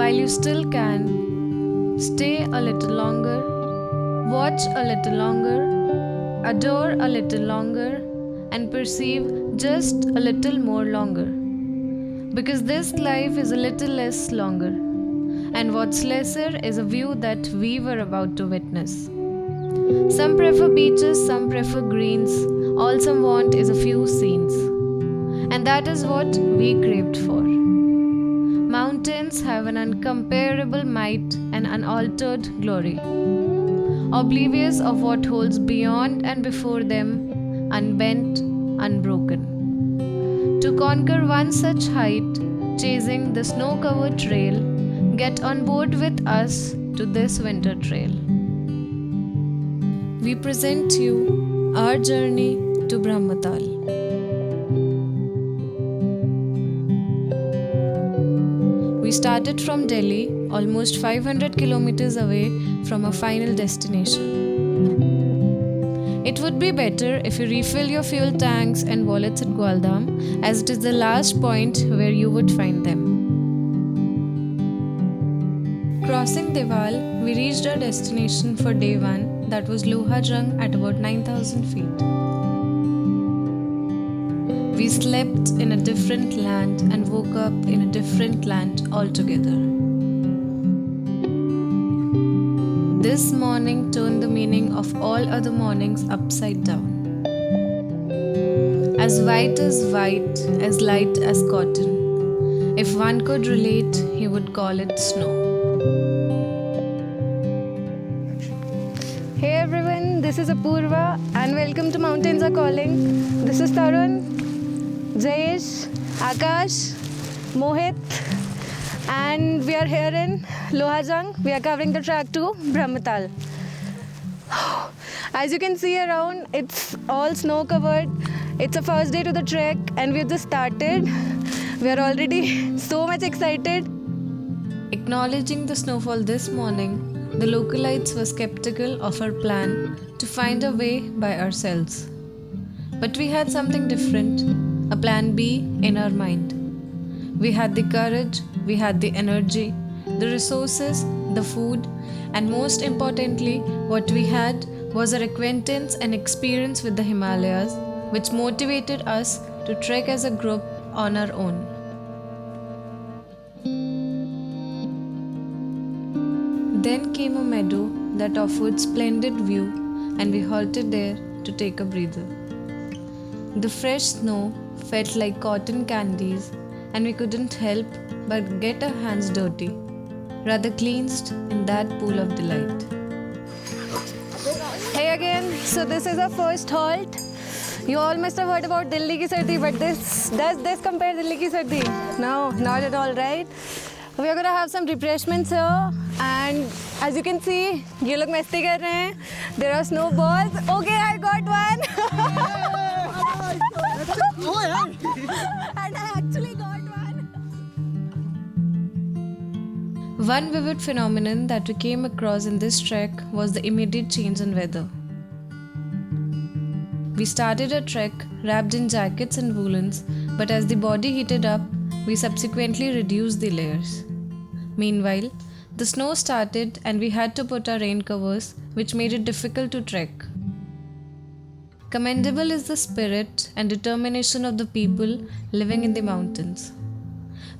while you still can, stay a little longer, watch a little longer, adore a little longer, and perceive just a little more longer. Because this life is a little less longer, and what's lesser is a view that we were about to witness. Some prefer beaches, some prefer greens, all some want is a few scenes. And that is what we craved for. Mountains have an uncomparable might and unaltered glory, oblivious of what holds beyond and before them, unbent, unbroken. To conquer one such height, chasing the snow-covered trail, get on board with us to this winter trail. We present you our journey to Brahmatal. We started from Delhi, almost 500 kilometers away from our final destination. It would be better if you refill your fuel tanks and wallets at Gwaldam, as it is the last point where you would find them. Crossing Deval, we reached our destination for day 1, that was Lohajung at about 9,000 feet. We slept in a different land and woke up in a different land altogether. This morning turned the meaning of all other mornings upside down. As white as white, as light as cotton. If one could relate, he would call it snow. Hey everyone, this is Apurva and welcome to Mountains Are Calling. This is Tarun, Jayesh, Akash, Mohit, and we are here in Lohajung. We are covering the track to Brahmatal. As you can see around, it's all snow covered. It's a first day to the trek and we have just started. We are already so much excited. Acknowledging the snowfall this morning, the localites were skeptical of our plan to find a way by ourselves. But we had something different, a plan B in our mind. We had the courage, we had the energy, the resources, the food, and most importantly, what we had was our acquaintance and experience with the Himalayas, which motivated us to trek as a group on our own. Then came a meadow that offered splendid view, and we halted there to take a breather. The fresh snow felt like cotton candies, and we couldn't help but get our hands dirty, rather cleansed in that pool of delight. Hey again, so this is our first halt. You all must have heard about Delhi ki sardi, but does this compare Delhi ki sardi? No, not at all, right? We are going to have some refreshments here, and as you can see, ये लोग मस्ती कर रहे हैं. There are snowballs. Okay, I got one. And I actually got one. One vivid phenomenon that we came across in this trek was the immediate change in weather. We started a trek wrapped in jackets and woolens, but as the body heated up, we subsequently reduced the layers. Meanwhile, the snow started and we had to put our rain covers, which made it difficult to trek. Commendable is the spirit and determination of the people living in the mountains.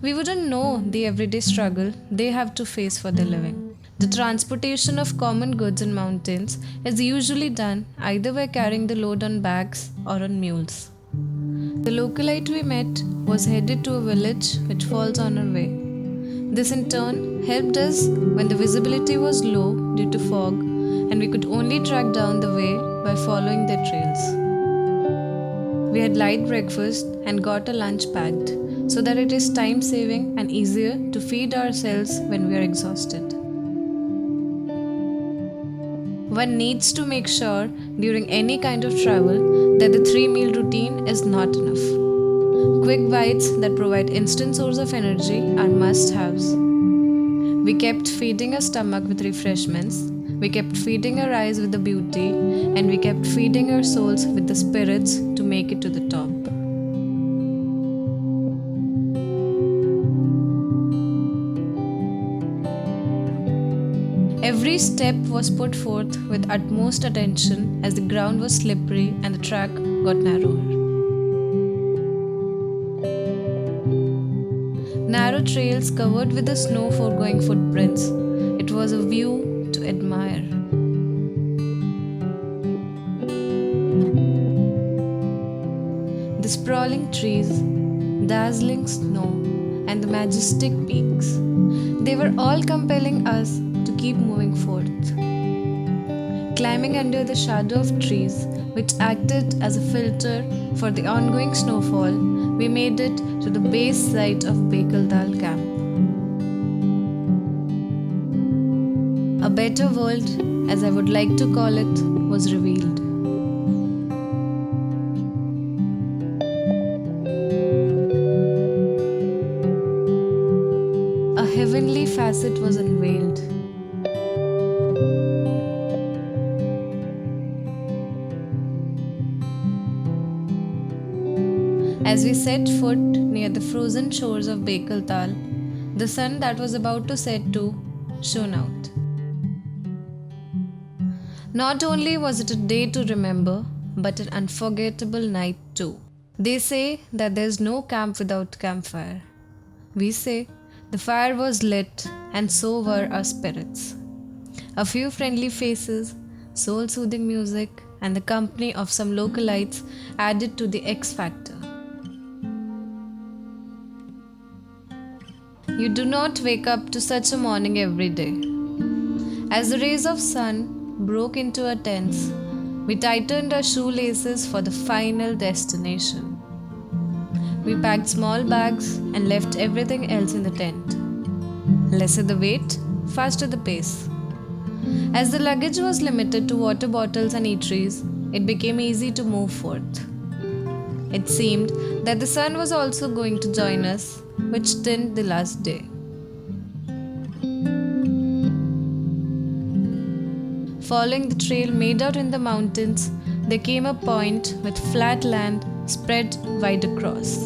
We wouldn't know the everyday struggle they have to face for their living. The transportation of common goods in mountains is usually done either by carrying the load on bags or on mules. The localite we met was headed to a village which falls on our way. This in turn helped us when the visibility was low due to fog and we could only track down the way by following their trails. We had light breakfast and got a lunch packed so that it is time saving and easier to feed ourselves when we are exhausted. One needs to make sure during any kind of travel that the 3-meal routine is not enough. Quick bites that provide instant source of energy are must-haves. We kept feeding our stomach with refreshments, we kept feeding our eyes with the beauty, and we kept feeding our souls with the spirits to make it to the top. Every step was put forth with utmost attention as the ground was slippery and the track got narrower. Narrow trails covered with the snow foregoing footprints. It was a view to admire. The sprawling trees, dazzling snow, and the majestic peaks, they were all compelling us to keep moving forth. Climbing under the shadow of trees, which acted as a filter for the ongoing snowfall, we made it to the base site of Bekaltal camp. A better world, as I would like to call it, was revealed. A heavenly facet was unveiled. As we set foot near the frozen shores of Bekaltal, the sun that was about to set too shone out. Not only was it a day to remember, but an unforgettable night too. They say that there is no camp without campfire. We say the fire was lit and so were our spirits. A few friendly faces, soul-soothing music, and the company of some localites added to the X factor. You do not wake up to such a morning every day. As the rays of sun broke into our tents, we tightened our shoelaces for the final destination. We packed small bags and left everything else in the tent. Lesser the weight, faster the pace. As the luggage was limited to water bottles and eateries, it became easy to move forth. It seemed that the sun was also going to join us, which thinned the last day. Following the trail made out in the mountains, there came a point with flat land spread wide across.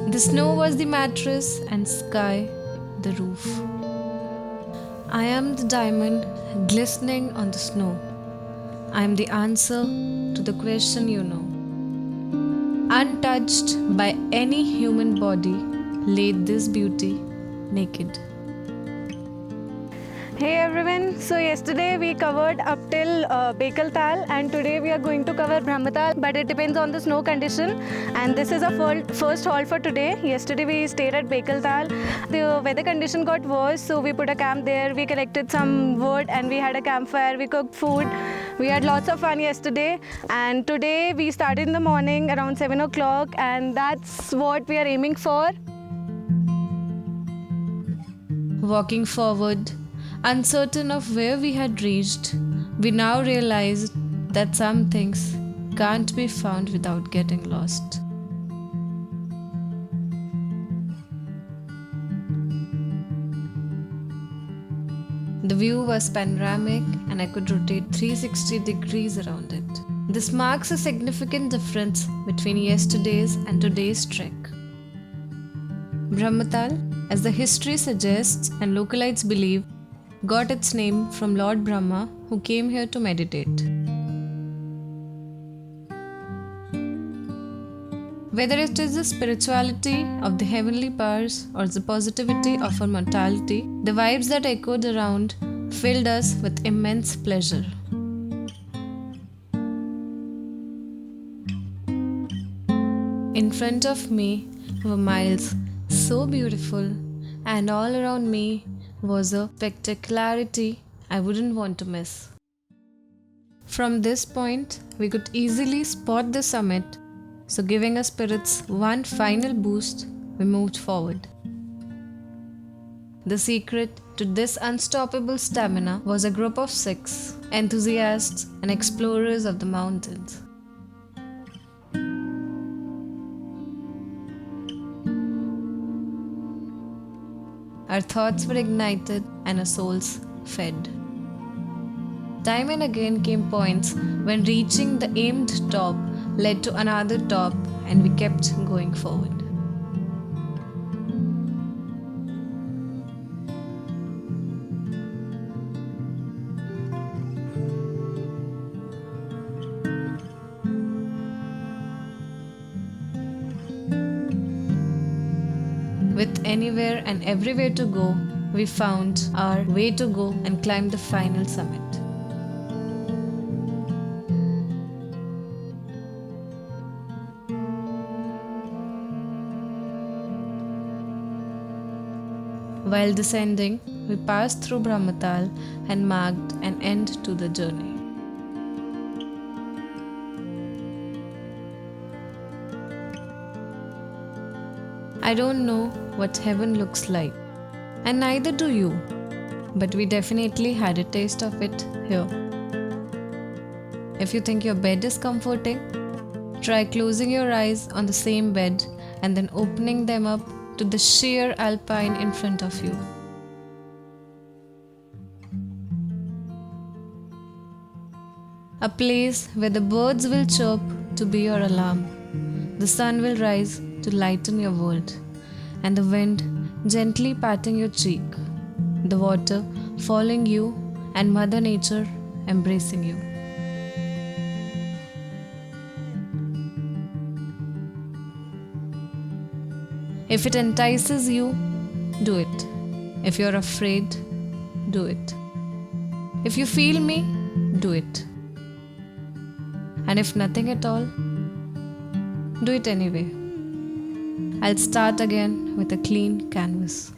The snow was the mattress and sky the roof. I am the diamond glistening on the snow. I am the answer to the question you know. Untouched by any human body, laid this beauty naked. Hey everyone, so yesterday we covered up till Bekaltal and today we are going to cover Brahmatal, but it depends on the snow condition, and this is our first halt for today. Yesterday we stayed at Bekaltal. The weather condition got worse, so we put a camp there. We collected some wood and we had a campfire. We cooked food. We had lots of fun yesterday, and today we started in the morning around 7 o'clock, and that's what we are aiming for. Walking forward, uncertain of where we had reached, we now realized that some things can't be found without getting lost. The view was panoramic and I could rotate 360 degrees around it. This marks a significant difference between yesterday's and today's trek. Brahmatal, as the history suggests and localites believe, got its name from Lord Brahma, who came here to meditate. Whether it is the spirituality of the heavenly powers or the positivity of our mortality, the vibes that echoed around filled us with immense pleasure. In front of me were miles so beautiful, and all around me was a spectacularity I wouldn't want to miss. From this point, we could easily spot the summit, so giving our spirits one final boost, we moved forward. The secret to this unstoppable stamina was a group of 6 enthusiasts and explorers of the mountains. Our thoughts were ignited and our souls fed. Time and again came points when reaching the aimed top led to another top, and we kept going forward. With anywhere and everywhere to go, we found our way to go and climbed the final summit. While descending, we passed through Brahmatal and marked an end to the journey. I don't know what heaven looks like, and neither do you, but we definitely had a taste of it here. If you think your bed is comforting, try closing your eyes on the same bed and then opening them up to the sheer alpine in front of you. A place where the birds will chirp to be your alarm, the sun will rise to lighten your world, and the wind gently patting your cheek, the water following you, and Mother Nature embracing you. If it entices you, do it. If you're afraid, do it. If you feel me, do it. And if nothing at all, do it anyway. I'll start again with a clean canvas.